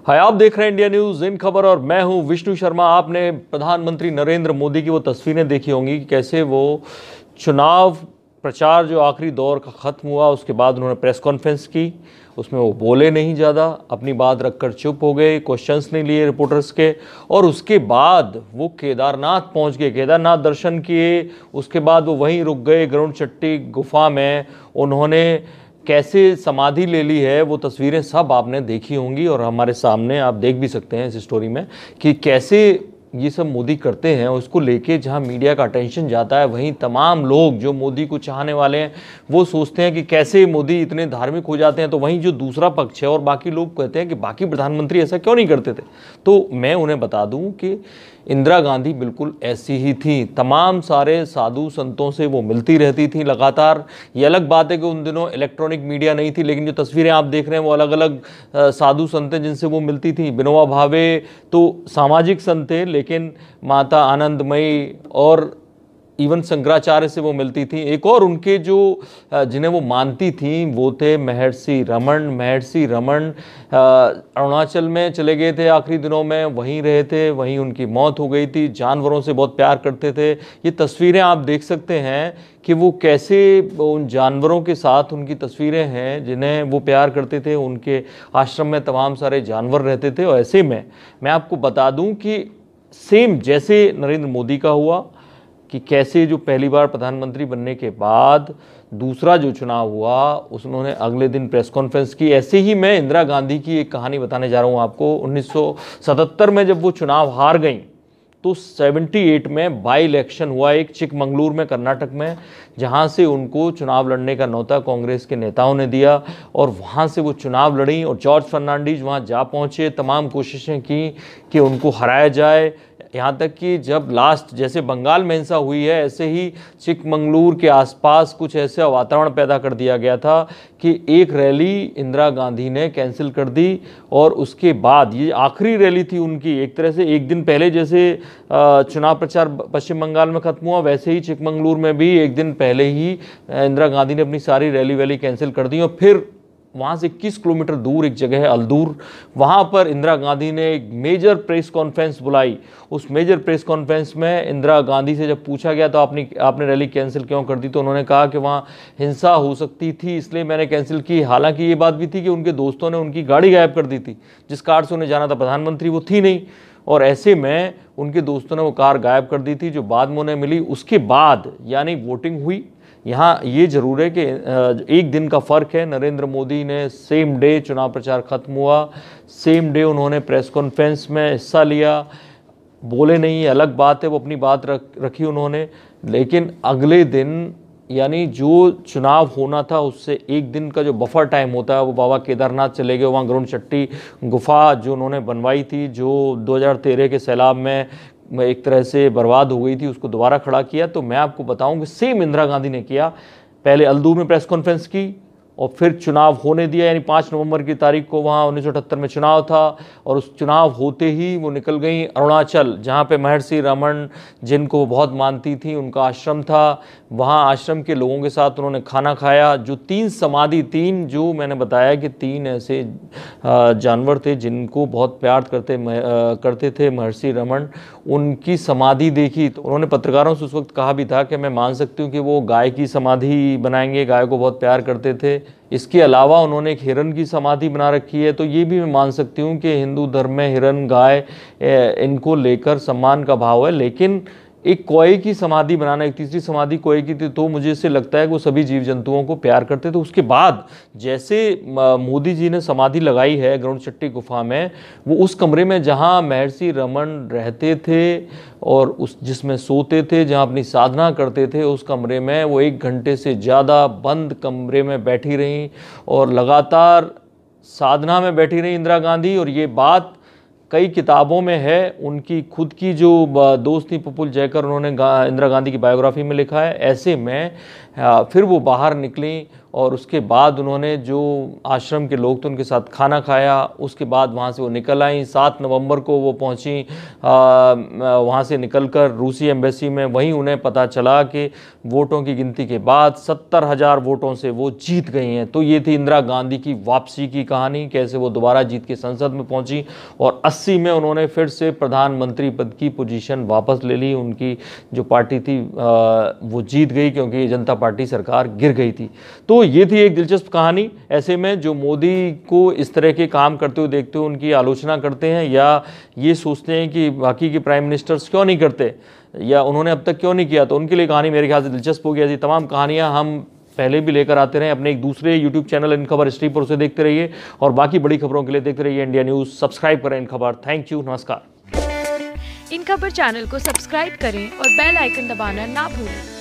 हाय, आप देख रहे हैं इंडिया न्यूज इन खबर और मैं हूं विष्णु शर्मा। आपने प्रधानमंत्री नरेंद्र मोदी की वो तस्वीरें देखी होंगी कि कैसे वो चुनाव प्रचार जो आखिरी दौर का ख़त्म हुआ उसके बाद उन्होंने प्रेस कॉन्फ्रेंस की। उसमें वो बोले नहीं ज़्यादा, अपनी बात रखकर चुप हो गए, क्वेश्चंस नहीं लिए रिपोर्टर्स के। और उसके बाद वो केदारनाथ पहुंच गए, केदारनाथ दर्शन किए। उसके बाद वो वहीं रुक गए गरुड़ चट्टी गुफा में। उन्होंने कैसे समाधि ले ली है वो तस्वीरें सब आपने देखी होंगी और हमारे सामने आप देख भी सकते हैं इस स्टोरी में कि कैसे ये सब मोदी करते हैं। उसको लेके जहाँ मीडिया का अटेंशन जाता है वहीं तमाम लोग जो मोदी को चाहने वाले हैं वो सोचते हैं कि कैसे मोदी इतने धार्मिक हो जाते हैं। तो वहीं जो दूसरा पक्ष है और बाकी लोग कहते हैं कि बाकी प्रधानमंत्री ऐसा क्यों नहीं करते थे। तो मैं उन्हें बता दूं कि इंदिरा गांधी बिल्कुल ऐसी ही थी। तमाम सारे साधु संतों से वो मिलती रहती थी लगातार। ये अलग बात है कि उन दिनों इलेक्ट्रॉनिक मीडिया नहीं थी, लेकिन जो तस्वीरें आप देख रहे हैं वो अलग अलग साधु संत हैं जिनसे वो मिलती थी। विनोबा भावे तो सामाजिक संत थे, लेकिन माता आनंदमयी और इवन शंकराचार्य से वो मिलती थी। एक और उनके जो जिन्हें वो मानती थी वो थे महर्षि रमन। महर्षि रमन अरुणाचल में चले गए थे आखिरी दिनों में, वहीं रहे थे, वहीं उनकी मौत हो गई थी। जानवरों से बहुत प्यार करते थे। ये तस्वीरें आप देख सकते हैं कि वो कैसे उन जानवरों के साथ उनकी तस्वीरें हैं जिन्हें वो प्यार करते थे। उनके आश्रम में तमाम सारे जानवर रहते थे। और ऐसे में मैं आपको बता दूं कि सेम जैसे नरेंद्र मोदी का हुआ कि कैसे जो पहली बार प्रधानमंत्री बनने के बाद दूसरा जो चुनाव हुआ उन्होंने अगले दिन प्रेस कॉन्फ्रेंस की, ऐसे ही मैं इंदिरा गांधी की एक कहानी बताने जा रहा हूं आपको। 1977 में जब वो चुनाव हार गई तो 78 में बाई इलेक्शन हुआ एक चिकमंगलुरु में, कर्नाटक में, जहां से उनको चुनाव लड़ने का न्योता कांग्रेस के नेताओं ने दिया और वहां से वो चुनाव लड़ी। और जॉर्ज फर्नांडीज वहां जा पहुंचे, तमाम कोशिशें की कि उनको हराया जाए। यहाँ तक कि जब लास्ट जैसे बंगाल में हिंसा हुई है ऐसे ही चिकमंगलुरु के आसपास कुछ ऐसा वातावरण पैदा कर दिया गया था कि एक रैली इंदिरा गांधी ने कैंसिल कर दी। और उसके बाद ये आखिरी रैली थी उनकी। एक तरह से एक दिन पहले जैसे चुनाव प्रचार पश्चिम बंगाल में खत्म हुआ वैसे ही चिकमंगलुरु में भी एक दिन पहले ही इंदिरा गांधी ने अपनी सारी रैली वैली कैंसिल कर दी। और फिर वहाँ से 21 किलोमीटर दूर एक जगह है अल्दूर, वहाँ पर इंदिरा गांधी ने एक मेजर प्रेस कॉन्फ्रेंस बुलाई। उस मेजर प्रेस कॉन्फ्रेंस में इंदिरा गांधी से जब पूछा गया तो आपने रैली कैंसिल क्यों कर दी, तो उन्होंने कहा कि वहाँ हिंसा हो सकती थी इसलिए मैंने कैंसिल की। हालांकि ये बात भी थी कि उनके दोस्तों ने उनकी गाड़ी गायब कर दी थी, जिस कार से उन्हें जाना था प्रधानमंत्री वो थी नहीं। और ऐसे में उनके दोस्तों ने वो कार गायब कर दी थी जो बाद में उन्हें मिली। उसके बाद यानी वोटिंग हुई। यहाँ ये जरूर है कि एक दिन का फ़र्क है। नरेंद्र मोदी ने सेम डे चुनाव प्रचार खत्म हुआ, सेम डे उन्होंने प्रेस कॉन्फ्रेंस में हिस्सा लिया। बोले नहीं, अलग बात है, वो अपनी बात रखी उन्होंने। लेकिन अगले दिन यानी जो चुनाव होना था उससे एक दिन का जो बफर टाइम होता है वो बाबा केदारनाथ चले गए। वहाँ गरुड़ चट्टी गुफा जो उन्होंने बनवाई थी, जो 2013 के सैलाब में एक तरह से बर्बाद हो गई थी, उसको दोबारा खड़ा किया। तो मैं आपको बताऊं कि सेम इंदिरा गांधी ने किया। पहले अल्दूर में प्रेस कॉन्फ्रेंस की और फिर चुनाव होने दिया। यानी 5 नवंबर की तारीख को वहाँ 1978 में चुनाव था और उस चुनाव होते ही वो निकल गई अरुणाचल, जहाँ पे महर्षि रमन जिनको वो बहुत मानती थी उनका आश्रम था। वहाँ आश्रम के लोगों के साथ उन्होंने खाना खाया। जो 3 समाधि, 3 जो मैंने बताया कि 3 ऐसे जानवर थे जिनको बहुत प्यार करते थे महर्षि रमन, उनकी समाधि देखी। तो उन्होंने पत्रकारों से उस वक्त कहा भी था कि मैं मान सकती हूँ कि वो गाय की समाधि बनाएंगे, गाय को बहुत प्यार करते थे। इसके अलावा उन्होंने एक हिरन की समाधि बना रखी है। तो ये भी मैं मान सकती हूँ कि हिंदू धर्म में हिरन, गाय, इनको लेकर सम्मान का भाव है। लेकिन एक कोए की समाधि बनाना, एक तीसरी समाधि कोए की थी, तो मुझे इससे लगता है कि वो सभी जीव जंतुओं को प्यार करते थे। उसके बाद जैसे मोदी जी ने समाधि लगाई है गरुड़ चट्टी गुफा में, वो उस कमरे में जहाँ महर्षि रमन रहते थे और उस जिसमें सोते थे, जहाँ अपनी साधना करते थे, उस कमरे में वो 1 घंटे से ज़्यादा बंद कमरे में बैठी रहीं और लगातार साधना में बैठी रही इंदिरा गांधी। और ये बात कई किताबों में है। उनकी खुद की जो दोस्त थी प्रफुल्ल जयकर, उन्होंने इंदिरा गांधी की बायोग्राफी में लिखा है। ऐसे में फिर वो बाहर निकली और उसके बाद उन्होंने जो आश्रम के लोग थे उनके साथ खाना खाया। उसके बाद वहाँ से वो निकल आई। 7 नवंबर को वो पहुँची, वहाँ से निकलकर रूसी एम्बेसी में। वहीं उन्हें पता चला कि वोटों की गिनती के बाद 70,000 वोटों से वो जीत गई हैं। तो ये थी इंदिरा गांधी की वापसी की कहानी, कैसे वो दोबारा जीत के संसद में पहुंची और 80 में उन्होंने फिर से प्रधानमंत्री पद की पोजीशन वापस ले ली। उनकी जो पार्टी थी वो जीत गई क्योंकि जनता पार्टी सरकार गिर गई थी। तो ये थी एक दिलचस्प कहानी। ऐसे में जो मोदी को इस तरह के काम करते हुए देखते हुए उनकी आलोचना करते हैं या ये सोचते हैं कि बाकी के प्राइम मिनिस्टर्स क्यों नहीं करते या उन्होंने अब तक क्यों नहीं किया, तो उनके लिए कहानी मेरे ख्याल से दिलचस्प होगी। ऐसी तमाम कहानियां हम पहले भी लेकर आते रहे अपने एक दूसरे यूट्यूब चैनल इन खबर हिस्ट्री पर, उसे देखते रहिए और बाकी बड़ी खबरों के लिए देखते रहिए इंडिया न्यूज़। सब्सक्राइब करें इन खबर। थैंक यू, नमस्कार। इन खबर चैनल को सब्सक्राइब करें और बेल आइकन दबाना ना भूलें।